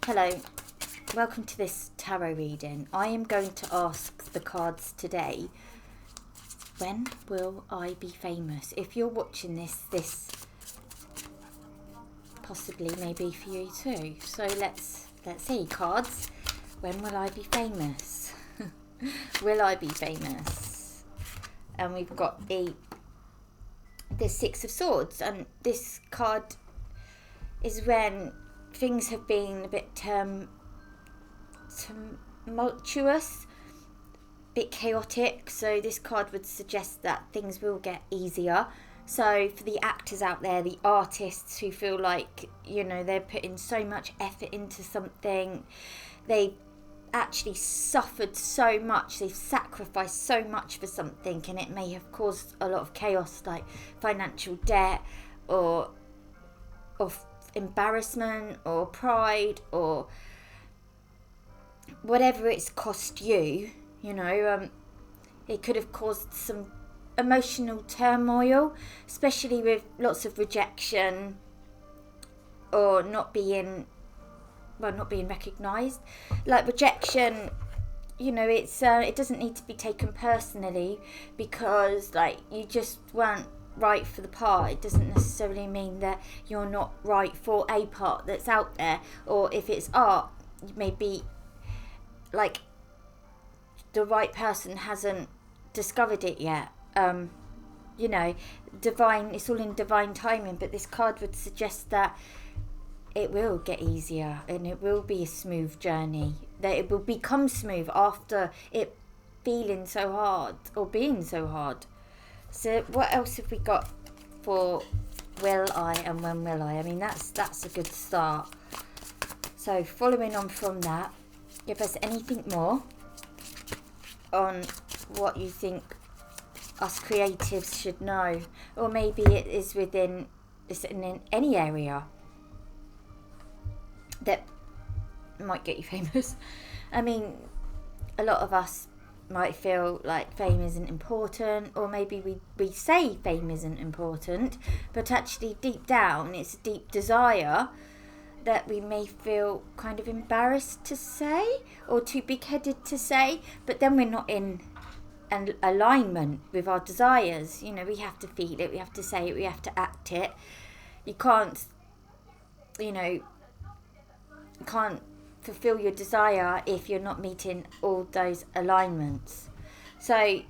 Hello, welcome to this tarot reading. I am going to ask the cards today, when will I be famous? If you're watching this possibly may be for you too. So let's see, cards. When will I be famous? Will I be famous? And we've got the Six of Swords, and this card is when things have been a bit tumultuous, a bit chaotic. So this card would suggest that things will get easier. So for the actors out there, the artists who feel like, they're putting so much effort into something, they actually suffered so much, they've sacrificed so much for something, and it may have caused a lot of chaos, like financial debt or embarrassment or pride or whatever it's cost you. It could have caused some emotional turmoil, especially with lots of rejection or not being recognised. Like rejection, it doesn't need to be taken personally, because you just weren't right for the part. It doesn't necessarily mean that you're not right for a part that's out there. Or if it's art, maybe the right person hasn't discovered it yet. Divine, it's all in divine timing, but this card would suggest that it will get easier and it will be a smooth journey, that it will become smooth after it feeling so hard or being so hard. So what else have we got for will I and when will I? I mean, that's a good start. So following on from that, give us anything more on what you think us creatives should know, or maybe it is in any area that might get you famous. I mean, a lot of us might feel like fame isn't important, or maybe we say fame isn't important, but actually deep down it's a deep desire that we may feel kind of embarrassed to say or too big-headed to say, but then we're not in an alignment with our desires. We have to feel it, we have to say it, we have to act it. You can't fulfill your desire if you're not meeting all those alignments. So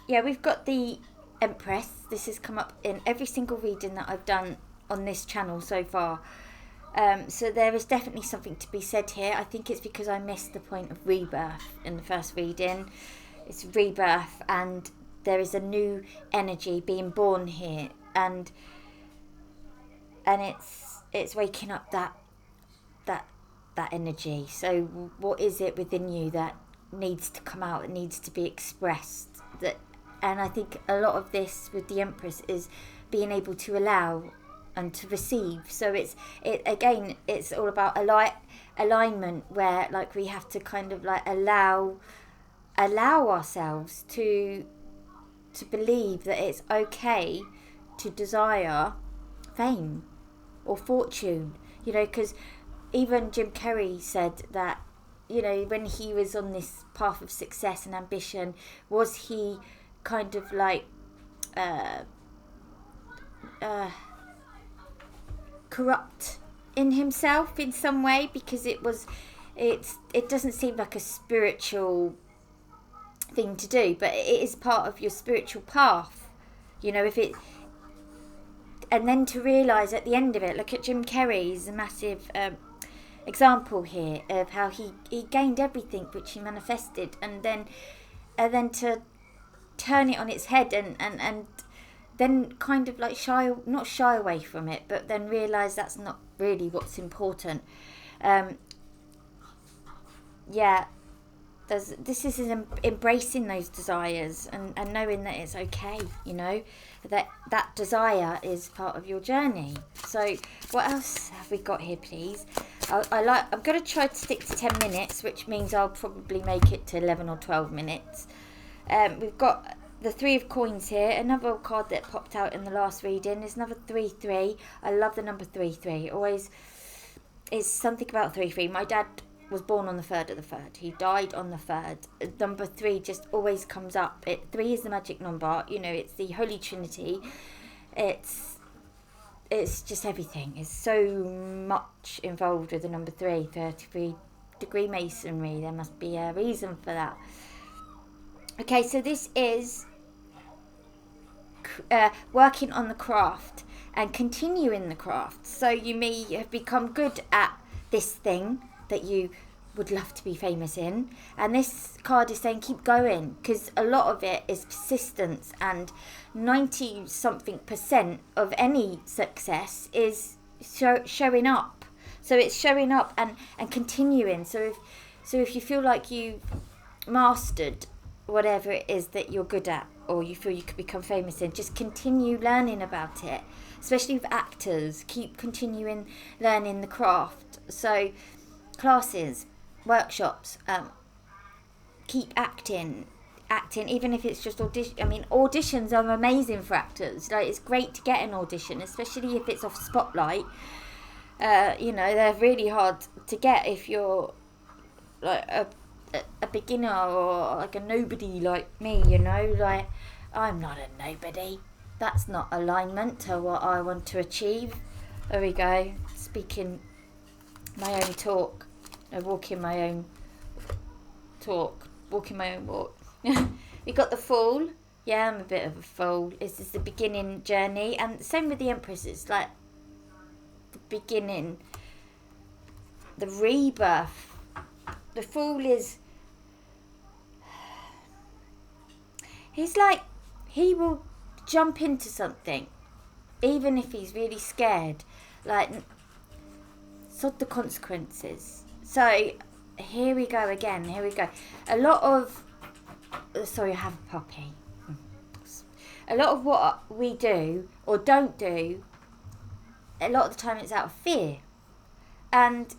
yeah, we've got the Empress. This has come up in every single reading that I've done on this channel so far. So there is definitely something to be said here. I think it's because I missed the point of rebirth in the first reading. It's rebirth, and there is a new energy being born here, and it's waking up that energy. So what is it within you that needs to come out, that needs to be expressed? And I think a lot of this with the Empress is being able to allow and to receive. So it's all about alignment, where we have to kind of allow ourselves to believe that it's okay to desire fame or fortune, because even Jim Carrey said that, when he was on this path of success and ambition, was he kind of corrupt in himself in some way, because it doesn't seem like a spiritual thing to do, but it is part of your spiritual path, and then to realise at the end of it, look at Jim Carrey's massive example here of how he gained everything which he manifested, and then to turn it on its head and then kind of not shy away from it, but then realise that's not really what's important. This is embracing those desires and knowing that it's okay, that desire is part of your journey. So what else have we got here, please? I'm going to try to stick to 10 minutes, which means I'll probably make it to 11 or 12 minutes. We've got the Three of Coins here. Another card that popped out in the last reading is another 3-3. I love the number 3-3. Always It's something about 3-3. My dad was born on the 3rd of the 3rd. He died on the 3rd. Number 3 just always comes up. 3 is the magic number. You know, it's the Holy Trinity. It's just everything. It's so much involved with the number 3, 33-degree masonry. There must be a reason for that. Okay, so this is working on the craft and continuing the craft. So you may have become good at this thing that you would love to be famous in, and this card is saying keep going, because a lot of it is persistence, and 90-something% of any success is showing up. So it's showing up and continuing. So if you feel like you've mastered whatever it is that you're good at, or you feel you could become famous in, just continue learning about it. Especially with actors, keep continuing learning the craft. So classes, workshops, keep acting, even if it's just audition. I mean, auditions are amazing for actors. Like, it's great to get an audition, especially if it's off Spotlight. You know, they're really hard to get if you're like a beginner or like a nobody like me, you know. Like, I'm not a nobody. That's not alignment to what I want to achieve. There we go. Speaking my own talk. Walking my own talk. Walking my own walk. We got the Fool. Yeah, I'm a bit of a fool. This is the beginning journey. And same with the Empresses. Like, the beginning. The rebirth. The Fool is... He's like... He will jump into something. Even if he's really scared. Like... Sod the consequences. So, here we go again. Here we go. A lot of... Sorry, I have a puppy. A lot of what we do or don't do, a lot of the time it's out of fear. And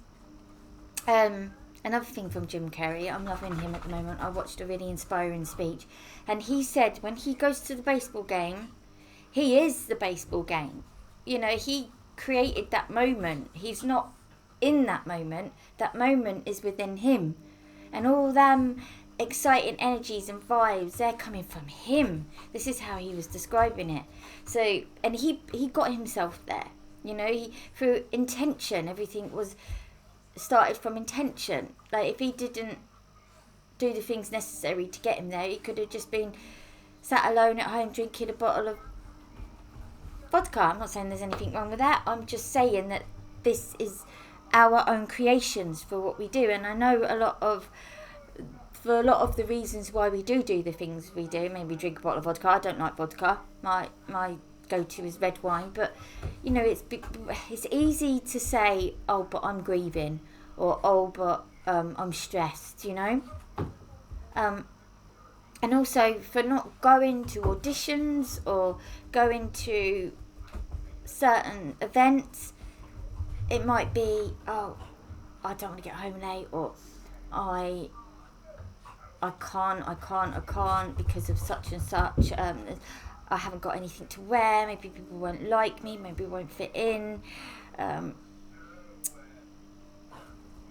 another thing from Jim Carrey, I'm loving him at the moment. I watched a really inspiring speech. And he said when he goes to the baseball game, he is the baseball game. You know, he created that moment. He's not in that moment. That moment is within him. And all them exciting energies and vibes, they're coming from him. This is how he was describing it. So, and he got himself there. You know, through intention. Everything was started from intention. Like, if he didn't do the things necessary to get him there, he could have just been sat alone at home drinking a bottle of vodka. I'm not saying there's anything wrong with that. I'm just saying that this is our own creations for what we do. And I know for a lot of the reasons why we do the things we do, maybe drink a bottle of vodka. I don't like vodka. My go-to is red wine. But, you know, it's easy to say, oh, but I'm grieving, or oh, but I'm stressed, you know. And also for not going to auditions or going to certain events, it might be, oh, I don't want to get home late, or I can't because of such and such. I haven't got anything to wear. Maybe people won't like me. Maybe it won't fit in.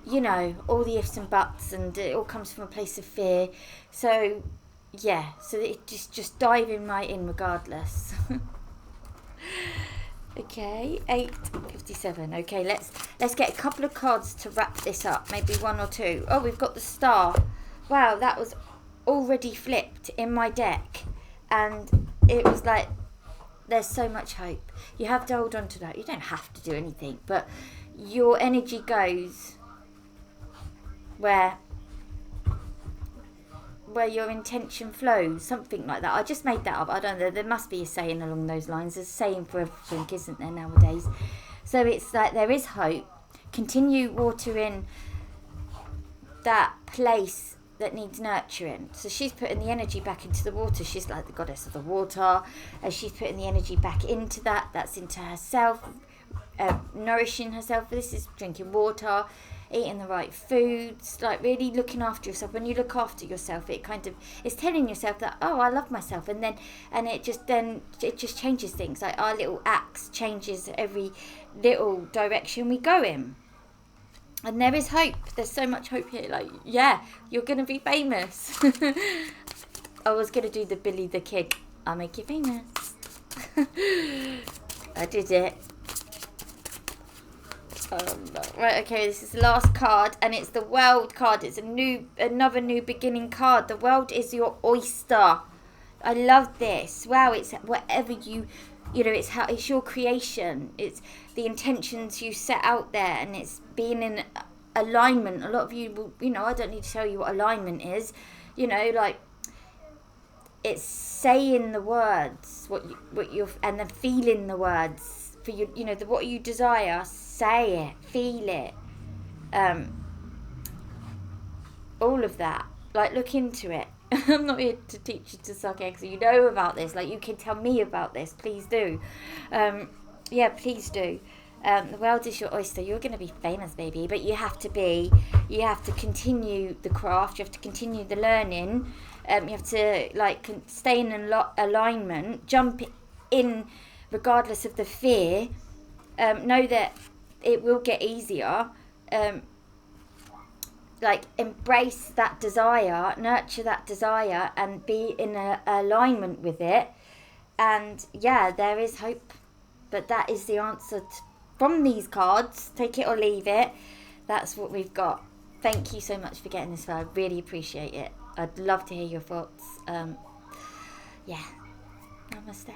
You know, all the ifs and buts, and it all comes from a place of fear. So, yeah. So it just diving right in regardless. Okay, 8:57. Okay, let's get a couple of cards to wrap this up. Maybe one or two. Oh, we've got the Star. Wow, that was already flipped in my deck. And it was like, there's so much hope. You have to hold on to that. You don't have to do anything, but your energy goes where your intention flows, something like that. I just made that up. I don't know. There must be a saying along those lines. There's a saying for everything, isn't there, nowadays? So it's like there is hope. Continue watering that place that needs nurturing. So she's putting the energy back into the water. She's like the goddess of the water. As she's putting the energy back into that, that's into herself, nourishing herself. This is drinking water, eating the right foods, like really looking after yourself. When you look after yourself, it kind of is telling yourself that, oh, I love myself, and it just changes things. Like our little axe changes every little direction we go in. And there is hope. There's so much hope here. Like, yeah, you're going to be famous. I was going to do the Billy the Kid. I'll make you famous. I did it. No. Right, okay, this is the last card, and it's the world card. It's another new beginning card. The world is your oyster. I love this. Wow, it's whatever you know, it's your creation. It's the intentions you set out there, and it's being in alignment. A lot of you will, you know, I don't need to tell you what alignment is. You know, like, it's saying the words, what you're, and then feeling the words for you. You know, what you desire. Say it, feel it. All of that. Like, look into it. I'm not here to teach you to suck eggs. You know about this. Like, you can tell me about this. Please do. Yeah, please do. The world is your oyster. You're going to be famous, baby. But you have to continue the craft. You have to continue the learning. You have to, like, stay in alignment. Jump in regardless of the fear. Know that it will get easier. Like, embrace that desire, nurture that desire, and be in alignment with it. And yeah, there is hope. But that is the answer from these cards. Take it or leave it. That's what we've got. Thank you so much for getting this far. I really appreciate it. I'd love to hear your thoughts. Yeah. Namaste.